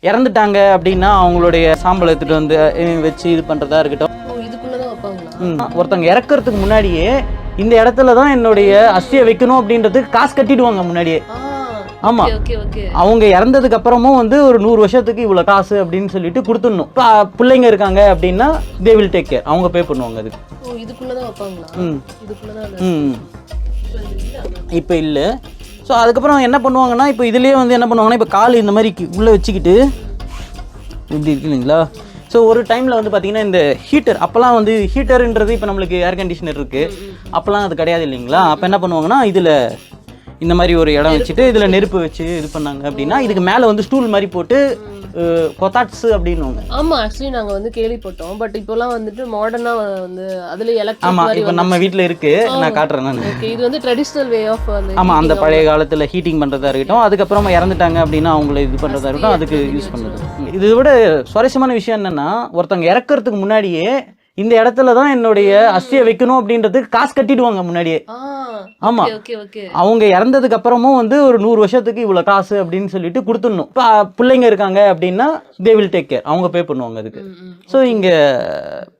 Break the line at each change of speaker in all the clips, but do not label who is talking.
இறந்துட்டாங்க அப்படின்னா அவங்களுடைய சாம்பலை எடுத்துட்டு வந்து வச்சு இது பண்றதா இருக்கட்டும். ஒருத்தவங்க இறக்குறதுக்கு முன்னாடியே இந்த இடத்துல தான் என்னுடைய அஸ்தியை வைக்கணும் அப்படின்றதுக்கு காசு கட்டிடுவாங்க முன்னாடியே. ஆமா, அவங்க இறந்ததுக்கு அப்புறமும் வந்து ஒரு 100 வருஷத்துக்கு இவ்வளவு காசு அப்படின்னு சொல்லிட்டு கொடுத்துடணும். பிள்ளைங்க இருக்காங்க அப்படின்னா தே வில் டேக் கேர், அவங்க பே பண்ணுவாங்க அதுக்கு. இப்போ இல்லை. ஸோ அதுக்கப்புறம் என்ன பண்ணுவாங்கன்னா, இப்போ இதுலேயே வந்து என்ன பண்ணுவாங்கன்னா, இப்போ கால் இந்த மாதிரி உள்ளே வச்சுக்கிட்டு இப்படி இருக்கு இல்லைங்களா. ஸோ ஒரு டைமில் வந்து பார்த்தீங்கன்னா இந்த ஹீட்டர், அப்போல்லாம் வந்து ஹீட்டருன்றது இப்போ நம்மளுக்கு ஏர் கண்டிஷனர் இருக்குது, அப்போல்லாம் அது கிடையாது இல்லைங்களா. அப்போ என்ன பண்ணுவாங்கன்னா, இதில் இந்த மாதிரி ஒரு இடம் வச்சுட்டு இதில் நெருப்பு வச்சு இது பண்ணாங்க அப்படின்னா, இதுக்கு மேலே வந்து ஸ்டூல் மாதிரி போட்டு கொத்தாட்ஸ் அப்படின்னுவாங்க.
ஆமா, ஆக்சுவலி நாங்க வந்து கேள்விப்பட்டோம். பட் இப்போலாம் வந்துட்டு மாடர்னா வந்து அதுல எலக்ட்ரிக்.
ஆமா, இப்போ நம்ம வீட்ல இருக்கு, நான் காட்டுறேன் நான்.
ஓகே, இது வந்து ட்ரெடிஷனல் வே ஆஃப் அந்த.
ஆமா, அந்த பழைய காலத்துல ஹீட்டிங் பண்றதா இருக்கட்டும், அதுக்கப்புறம் இறந்துட்டாங்க அப்படின்னா அவங்கள இது பண்றதா இருக்கட்டும், அதுக்கு யூஸ் பண்றது. இதை விட சுவாரஸ்யமான விஷயம் என்னன்னா, ஒருத்தவங்க இறக்குறதுக்கு முன்னாடியே இந்த இடத்துல தான் என்னுடைய அஸ்தியை வைக்கணும் அப்படின்றதுக்கு காசு கட்டிடுவாங்க முன்னாடியே. ஆமா, அவங்க இறந்ததுக்கு அப்புறமும் வந்து ஒரு 100 வருஷத்துக்கு இவ்வளவு காசு அப்படின்னு சொல்லிட்டு கொடுத்துடணும். பிள்ளைங்க இருக்காங்க அப்படின்னா தே வில் டேக் கேர், அவங்க பே பண்ணுவாங்க அதுக்கு. ஸோ இங்க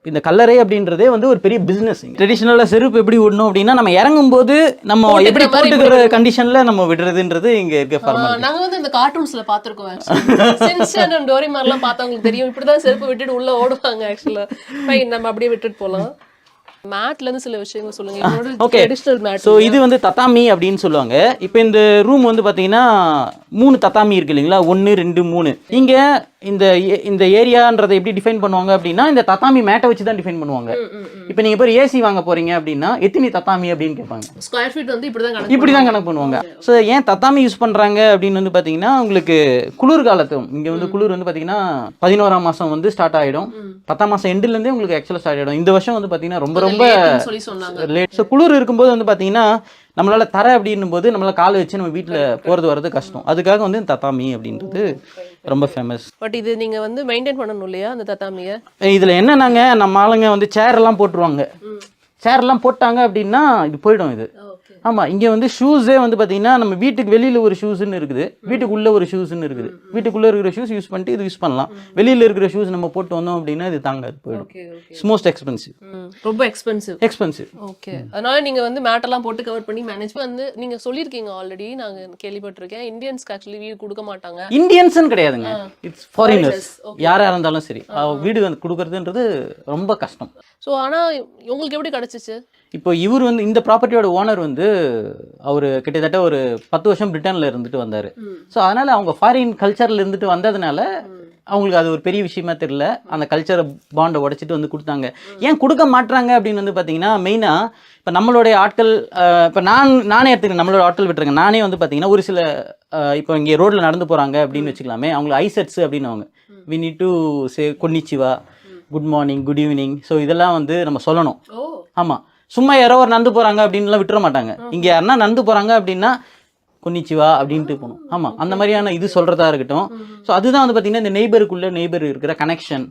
இந்த கல்லறை அப்படின்றதே வந்து ஒரு பெரிய பிசினஸ். ட்ரெடிஷனலா செருப்பு எப்படி விடணும் அப்படின்னா, நம்ம இறங்கும் போது நம்ம எப்படி போட்டுக்கிற கண்டிஷன்ல நம்ம விடுறதுன்றது இங்க இருக்க ஃபார்மாலிட்டி.
நாங்க வந்து இந்த கார்ட்டூன்ஸ்ல பாத்துருக்கோம். சின்சன் அண்ட் டோரிமான்லாம் பார்த்தவங்களுக்கு தெரியும், இப்படிதான் செருப்பு விட்டுட்டு உள்ள ஓடுவாங்க. ஆக்சுவலா நம்ம அப்படியே விட்டுட்டு போலாம். மேட்ல இருந்து சில விஷயங்கள் சொல்லுங்க.
ஓகே, ஸோ இது வந்து தத்தாமி அப்படின்னு சொல்லுவாங்க. இப்போ இந்த ரூம் வந்து பார்த்தீங்கன்னா 3 தத்தாமி இருக்கு இல்லைங்களா, 1 2 3. இங்க இந்த ஏரியான்றதை எப்படி டிஃபைன் பண்ணுவாங்க அப்படின்னா, இந்த தத்தாமி மேட்டை வச்சு தான் டிஃபைன் பண்ணுவாங்க. இப்போ நீங்க போய் ஏசி வாங்க போறீங்க அப்படின்னா எத்தனை தத்தாமி அப்படின்னு கேட்பாங்க.
ஸ்கொயர் ஃபீட் வந்து
இப்படி தான் கணக்கு பண்ணுவாங்க. ஸோ ஏன் தத்தாமி யூஸ் பண்றாங்க அப்படின்னு வந்து பார்த்தீங்கன்னா, உங்களுக்கு குளிர் காலத்தும் இங்க வந்து குளிர் வந்து பார்த்தீங்கன்னா 11ஆம் மாசம் வந்து ஸ்டார்ட் ஆயிடும், 10ஆம் மாசம் எண்டுல இருந்தே உங்களுக்கு ஆக்சுவலா ஸ்டார்ட் ஆயிடும். இந்த வருஷம் வந்து பார்த்தீங்கன்னா ரொம்ப லேட். ஸோ குளிர் இருக்கும்போது வந்து பார்த்தீங்கன்னா நம்மளால தர அப்படின்னும் போது நம்மளால காலை வச்சு நம்ம வீட்டில் போகிறது வர்றது கஷ்டம். அதுக்காக வந்து தத்தாமி அப்படின்றது ரொம்ப ஃபேமஸ்.
பட் இது நீங்க வந்து மெயின்டைன் பண்ணணும் இல்லையா அந்த தத்தாமியை?
இதில் என்னன்னாங்க, நம்ம ஆளுங்க வந்து சேர் எல்லாம் போட்டுருவாங்க. சேர் எல்லாம் போட்டாங்க அப்படின்னா இது போயிடும் இது. ஆமாம், இங்கே வந்து ஷூஸே வந்து பார்த்தீங்கன்னா நம்ம வீட்டுக்கு வெளியில் ஒரு ஷூஸ்ன்னு இருக்குது, வீட்டுக்குள்ளே ஒரு ஷூஸ்ன்னு இருக்குது. வீட்டுக்குள்ளே இருக்கிற ஷூஸ் யூஸ் பண்ணிட்டு இது யூஸ் பண்ணலாம். வெளியில் இருக்கிற ஷூஸ் நம்ம போட்டு வந்தோம் அப்படின்னா இது தாங்காது, போயிடும். இட்ஸ் மோஸ்ட் எக்ஸ்பென்சிவ்,
ரொம்ப எக்ஸ்பென்சிவ். ஓகே, அதனால நீங்கள் வந்து மேட்டெல்லாம் போட்டு கவர் பண்ணி மேனேஜ் வந்து நீங்கள் சொல்லியிருக்கீங்க ஆல்ரெடி, நாங்கள் கேள்விப்பட்டிருக்கேன். இந்தியன்ஸ்க்கு ஆக்சுவலி வீடு கொடுக்க மாட்டாங்க.
இந்தியன்ஸ்ன்னு கிடையாதுங்க, இட்ஸ் ஃபாரினர்ஸ். யாராக இருந்தாலும் சரி வீடு வந்து கொடுக்கறதுன்றது ரொம்ப கஷ்டம்.
ஸோ ஆனால் உங்களுக்கு எப்படி கிடச்சிச்சு?
இப்போ இவர் வந்து இந்த ப்ராப்பர்ட்டியோட ஓனர் வந்து அவர் கிட்டத்தட்ட ஒரு 10 வருஷம் பிரிட்டனில் இருந்துட்டு வந்தார். ஸோ அதனால் அவங்க ஃபாரின் கல்ச்சரில் இருந்துட்டு வந்ததுனால அவங்களுக்கு அது ஒரு பெரிய விஷயமா தெரியல. அந்த கல்ச்சரை பாண்டை உடைச்சிட்டு வந்து கொடுத்தாங்க. ஏன் கொடுக்க மாட்டுறாங்க அப்படின்னு வந்து பார்த்தீங்கன்னா, மெயினாக இப்போ நம்மளுடைய ஆட்கள், இப்போ நானே எடுத்துக்கிறேன், நம்மளோட ஆட்கள் விட்டுருங்க. நானே வந்து பார்த்தீங்கன்னா ஒரு சில இப்போ இங்கே ரோட்டில் நடந்து போகிறாங்க அப்படின்னு வச்சுக்கலாமே, அவங்களுக்கு ஐசெட்ஸ் அப்படின்னு அவங்க வி நீட் டு சே கொன்னிச்சிவா, good morning, good evening. So இதெல்லாம் வந்து நம்ம சொல்லணும். ஆமாம், சும்மா யாரோ ஒரு நடந்து போகிறாங்க அப்படின்லாம் விட்டுற மாட்டாங்க. இங்கே யாருன்னா நடந்து போகிறாங்க அப்படின்னா கொன்னிச்சிவா அப்படின்ட்டு போகணும். ஆமாம், அந்த மாதிரியான இது சொல்கிறதா இருக்கட்டும். ஸோ அதுதான் வந்து பார்த்திங்கன்னா இந்த நெய்பர் இருக்கிற கனெக்ஷன்.